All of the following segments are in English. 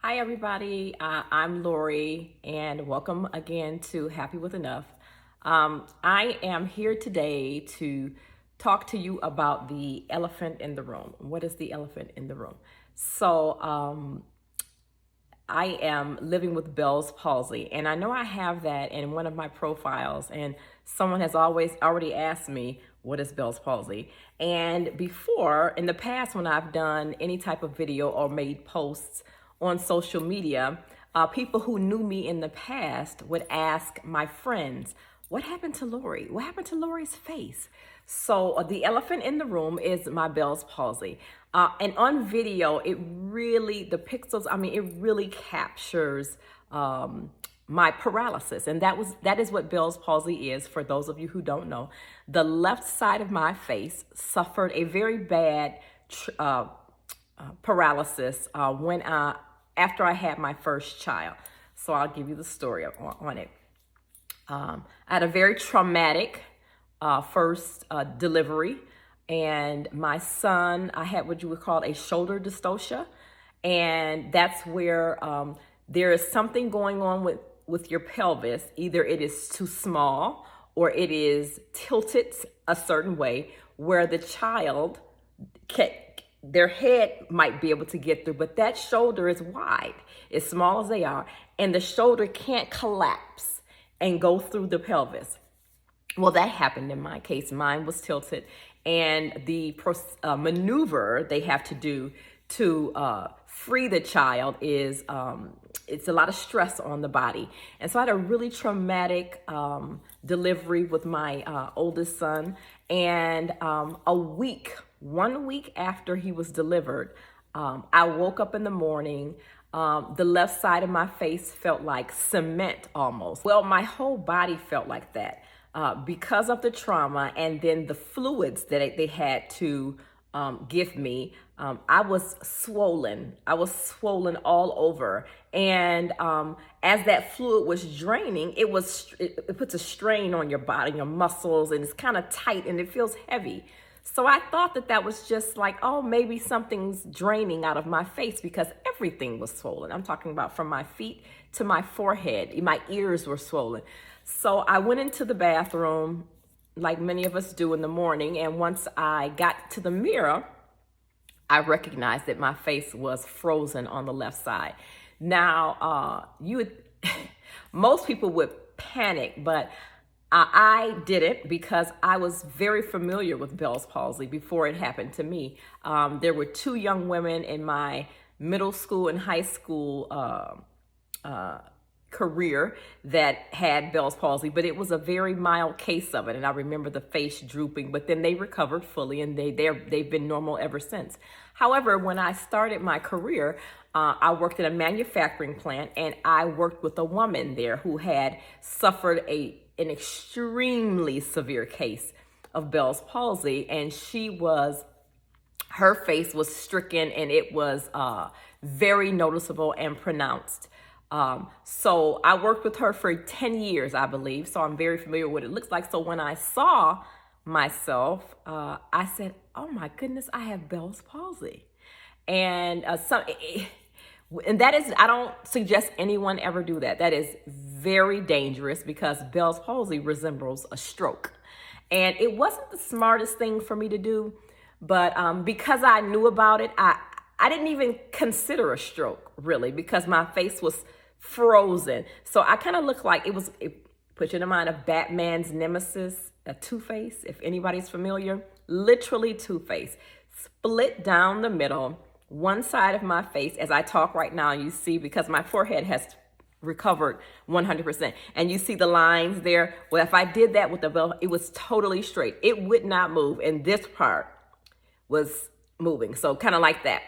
Hi, everybody. I'm Loree, and welcome again to Happy with Enough. I am here today to talk to you about the elephant in the room. What is the elephant in the room? So, I am living with Bell's palsy, and I know I have that in one of my profiles. And someone has already asked me, what is Bell's palsy? And before, in the past, when I've done any type of video or made posts on social media, people who knew me in the past would ask my friends, what happened to Loree? What happened to Loree's face? So the elephant in the room is my Bell's palsy. And on video, the pixels, it really captures my paralysis. And that is what Bell's palsy is, for those of you who don't know. The left side of my face suffered a very bad paralysis after I had my first child. So I'll give you the story on it. I had a very traumatic first delivery, and my son, I had what you would call a shoulder dystocia, and that's where there is something going on with your pelvis. Either it is too small or it is tilted a certain way where the child their head might be able to get through, but that shoulder is wide, as small as they are, and the shoulder can't collapse and go through the pelvis. Well, that happened in my case. Mine was tilted, and the maneuver they have to do to free the child is it's a lot of stress on the body. And so I had a really traumatic delivery with my oldest son, and 1 week after he was delivered, I woke up in the morning. The left side of my face felt like cement almost. Well, my whole body felt like that because of the trauma and then the fluids that they had to give me. I was swollen. I was swollen all over. And as that fluid was draining, it puts a strain on your body, your muscles, and it's kind of tight and it feels heavy. So I thought that was just like, oh, maybe something's draining out of my face, because everything was swollen. I'm talking about from my feet to my forehead. My ears were swollen. So I went into the bathroom like many of us do in the morning. And once I got to the mirror, I recognized that my face was frozen on the left side. Now, most people would panic, but I didn't, because I was very familiar with Bell's palsy before it happened to me. There were two young women in my middle school and high school career that had Bell's palsy, but it was a very mild case of it. And I remember the face drooping, but then they recovered fully, and they've been normal ever since. However, when I started my career, I worked in a manufacturing plant, and I worked with a woman there who had suffered an extremely severe case of Bell's palsy, and her face was stricken, and it was very noticeable and pronounced. So I worked with her for 10 years, I believe. So I'm very familiar with what it looks like. So when I saw myself, I said, oh my goodness, I have Bell's palsy. And that is, I don't suggest anyone ever do that. That is very dangerous, because Bell's palsy resembles a stroke. And it wasn't the smartest thing for me to do, but because I knew about it, I didn't even consider a stroke, really, because my face was frozen. So I kind of looked like it put you in the mind of Batman's nemesis, a Two-Face, if anybody's familiar. Literally Two-Face, split down the middle. One side of my face, as I talk right now, you see, because my forehead has recovered 100%. And you see the lines there. Well, if I did that with the Bell, it was totally straight. It would not move. And this part was moving. So kind of like that.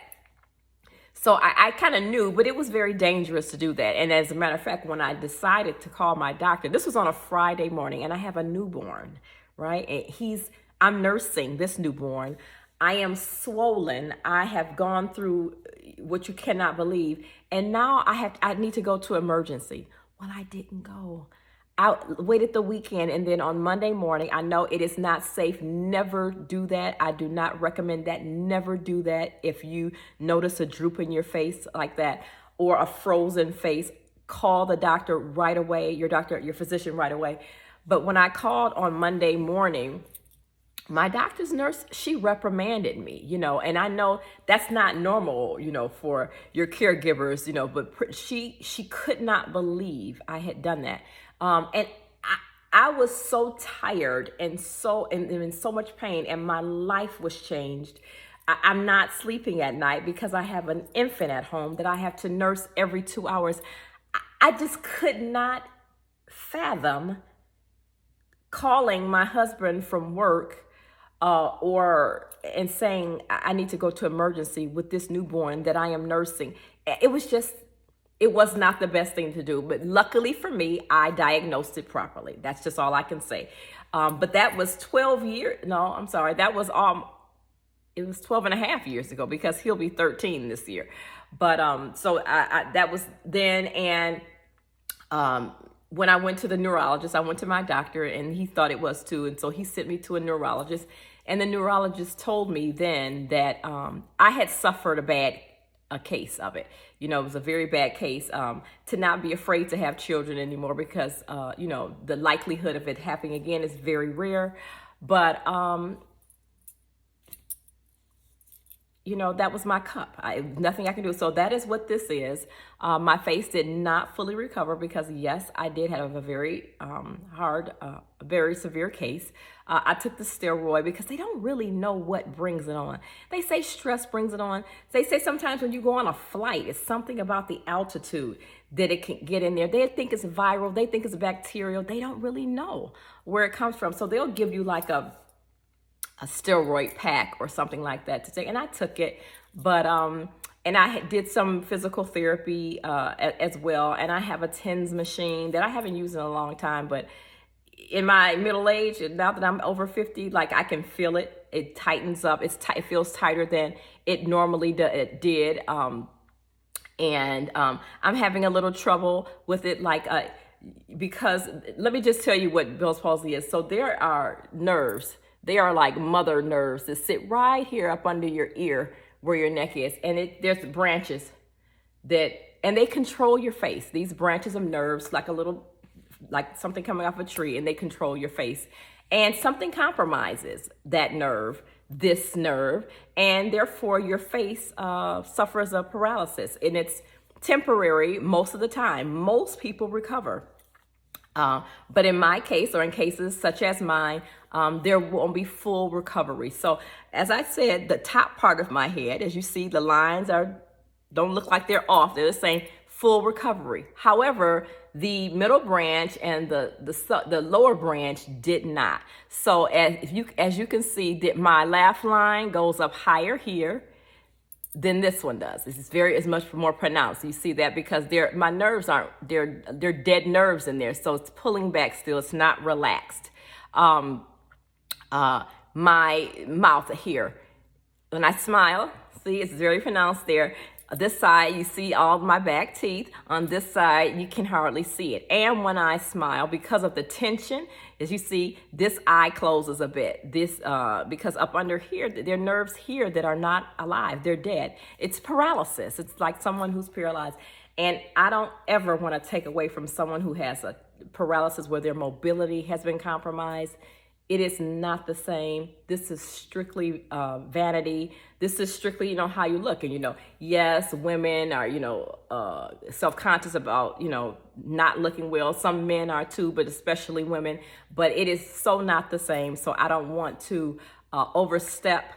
So I kind of knew, but it was very dangerous to do that. And as a matter of fact, when I decided to call my doctor, this was on a Friday morning, and I have a newborn, right? And I'm nursing this newborn. I am swollen. I have gone through what you cannot believe. And now I need to go to emergency. Well, I didn't go. I waited the weekend, and then on Monday morning, I know it is not safe. Never do that. I do not recommend that. Never do that. If you notice a droop in your face like that, or a frozen face, call the doctor right away, your physician right away. But when I called on Monday morning, my doctor's nurse, she reprimanded me, and I know that's not normal, for your caregivers, but she could not believe I had done that. And I was so tired and in so much pain, and my life was changed. I'm not sleeping at night because I have an infant at home that I have to nurse every 2 hours. I just could not fathom calling my husband from work and saying I need to go to emergency with this newborn that I am nursing. It was not the best thing to do, but luckily for me, I diagnosed it properly. That's just all I can say. But that was 12 years. No, I'm sorry. It was 12 and a half years ago, because he'll be 13 this year. But so that was then. And when I went to the neurologist, I went to my doctor, and he thought it was too. And so he sent me to a neurologist. And the neurologist told me then that I had suffered a case of it. It was a very bad case, to not be afraid to have children anymore, because, the likelihood of it happening again is very rare. But, that was my cup. Nothing I can do. So that is what this is. My face did not fully recover because, yes, I did have a very very severe case. I took the steroid because they don't really know what brings it on. They say stress brings it on. They say sometimes when you go on a flight, it's something about the altitude that it can get in there. They think it's viral. They think it's bacterial. They don't really know where it comes from. So they'll give you like a steroid pack or something like that to take. And I took it, but, and I did some physical therapy as well. And I have a TENS machine that I haven't used in a long time, but in my middle age, now that I'm over 50, like I can feel it. It tightens up. It feels tighter than it normally did. And I'm having a little trouble with it, because let me just tell you what Bell's palsy is. So there are nerves. They are like mother nerves that sit right here up under your ear where your neck is. And there's branches and they control your face. These branches of nerves, like something coming off a tree, and they control your face. And something compromises that nerve, this nerve, and therefore your face suffers a paralysis. And it's temporary most of the time. Most people recover. But in my case, or in cases such as mine, there won't be full recovery. So as I said, the top part of my head, as you see, the lines don't look like they're off. They're saying full recovery. However, the middle branch and the lower branch did not. So as you can see, that my laugh line goes up higher here than this one does. It's much more pronounced. You see that because my nerves they're dead nerves in there. So it's pulling back still. It's not relaxed. My mouth here, when I smile, see, it's very pronounced there. This side, you see all my back teeth. On this side, you can hardly see it. And when I smile, because of the tension, as you see, this eye closes a bit. Because up under here, there are nerves here that are not alive. They're dead. It's paralysis. It's like someone who's paralyzed. And I don't ever want to take away from someone who has a paralysis where their mobility has been compromised. It is not the same. This is strictly vanity. This is strictly, how you look. And, yes, women are, self-conscious about, not looking well. Some men are too, but especially women. But it is so not the same. So I don't want to overstep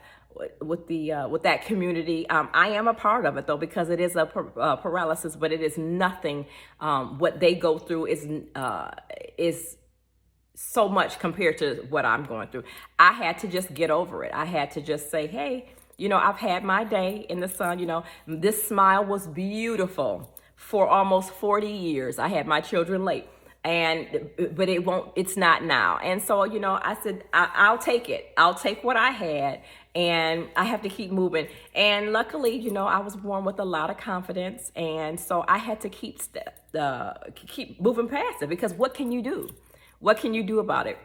with that community. I am a part of it, though, because it is a paralysis, but it is nothing. What they go through is so much compared to what I'm going through. I had to just get over it. I had to just say, hey, I've had my day in the sun. This smile was beautiful for almost 40 years. I had my children late, but it's not now. And so, I said, I'll take it. I'll take what I had, and I have to keep moving. And luckily, I was born with a lot of confidence. And so I had to keep moving past it, because what can you do? What can you do about it?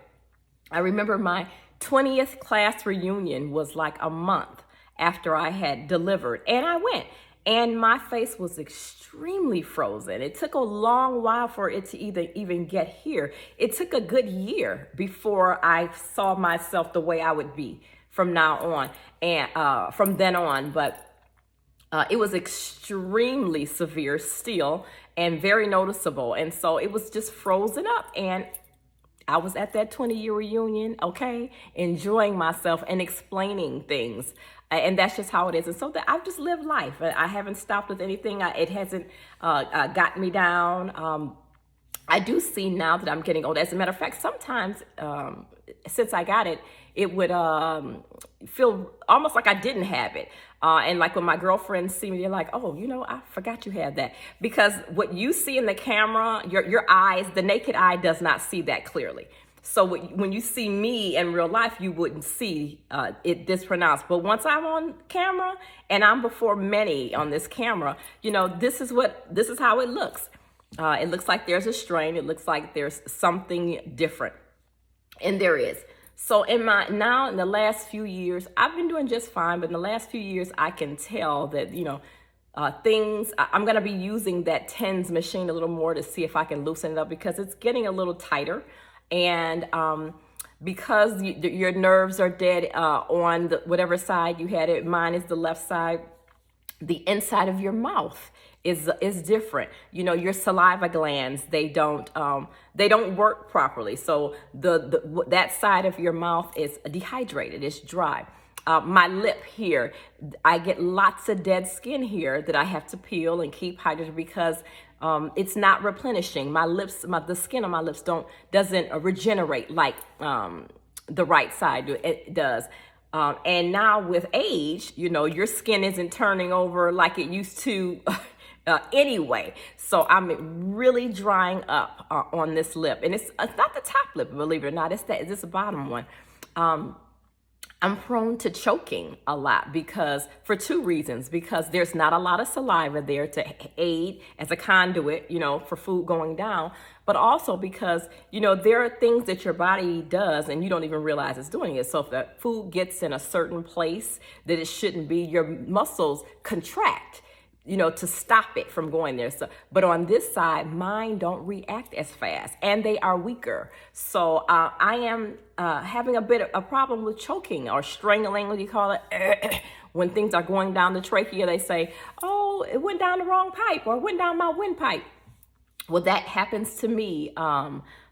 I remember my 20th class reunion was like a month after I had delivered, and I went. and my face was extremely frozen. It took a long while for it to even get here. It took a good year before I saw myself the way I would be from now on and from then on. But it was extremely severe still and very noticeable. And so it was just frozen up. And I was at that 20-year reunion, okay, enjoying myself and explaining things. And that's just how it is. And so that I've just lived life. I haven't stopped with anything. It hasn't gotten me down. I do see now that I'm getting older. As a matter of fact, sometimes since I got it, it would feel almost like I didn't have it. And like when my girlfriends see me, they're like, oh, you know, I forgot you had that. Because what you see in the camera, your eyes, the naked eye does not see that clearly. So when you see me in real life, you wouldn't see it this pronounced. But once I'm on camera and I'm before many on this camera, you know, this is how it looks. It looks like there's a strain. It looks like there's something different. And there is. So in the last few years, I've been doing just fine. But in the last few years, I can tell that, you know, I'm going to be using that TENS machine a little more to see if I can loosen it up because it's getting a little tighter. And because your nerves are dead on whatever side you had it, mine is the left side, the inside of your mouth is different. You know, your saliva glands, they don't work properly. So that side of your mouth is dehydrated, it's dry. My lip here, I get lots of dead skin here that I have to peel and keep hydrated because it's not replenishing. My lips, the skin on my lips doesn't regenerate like the right side it does. And now with age, you know, your skin isn't turning over like it used to anyway. So I'm really drying up on this lip. And it's not the top lip, believe it or not. It's the bottom one. I'm prone to choking a lot for two reasons. Because there's not a lot of saliva there to aid as a conduit, you know, for food going down. But also because, you know, there are things that your body does and you don't even realize it's doing it. So if the food gets in a certain place that it shouldn't be, your muscles contract, you know, to stop it from going there. So, but on this side, mine don't react as fast and they are weaker. So I am having a problem with choking or strangling, what do you call it? When things are going down the trachea, they say, oh, it went down the wrong pipe or it went down my windpipe. Well, that happens to me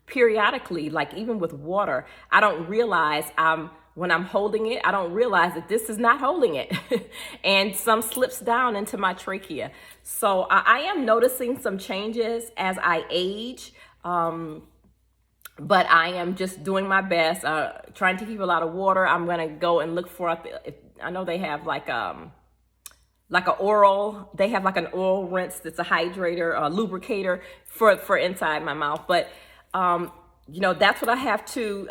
periodically, like even with water. I don't realize when I'm holding it, I don't realize that this is not holding it. And some slips down into my trachea. So I am noticing some changes as I age. But I am just doing my best, trying to keep a lot of water. I'm going to go and look for, I know they have like an oral rinse that's a hydrator, a lubricator for inside my mouth. But, you know, that's what I have to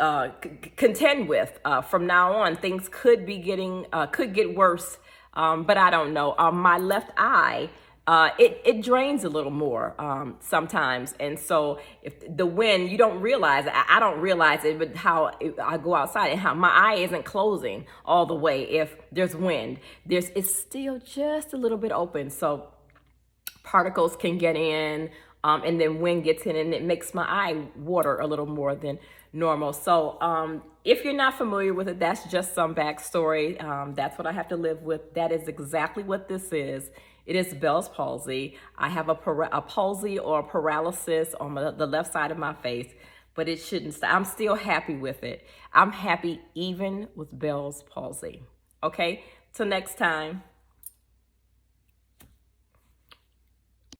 contend with from now on. Things could get worse, but I don't know. My left eye, it drains a little more sometimes. And so if the wind, you don't realize, I don't realize it, but I go outside and how my eye isn't closing all the way. If there's wind, it's still just a little bit open. So particles can get in. And then wind gets in and it makes my eye water a little more than normal. So if you're not familiar with it, that's just some backstory. That's what I have to live with. That is exactly what this is. It is Bell's palsy. I have a palsy or paralysis on the left side of my face, but it shouldn't stop. I'm still happy with it. I'm happy even with Bell's palsy. Okay, till next time.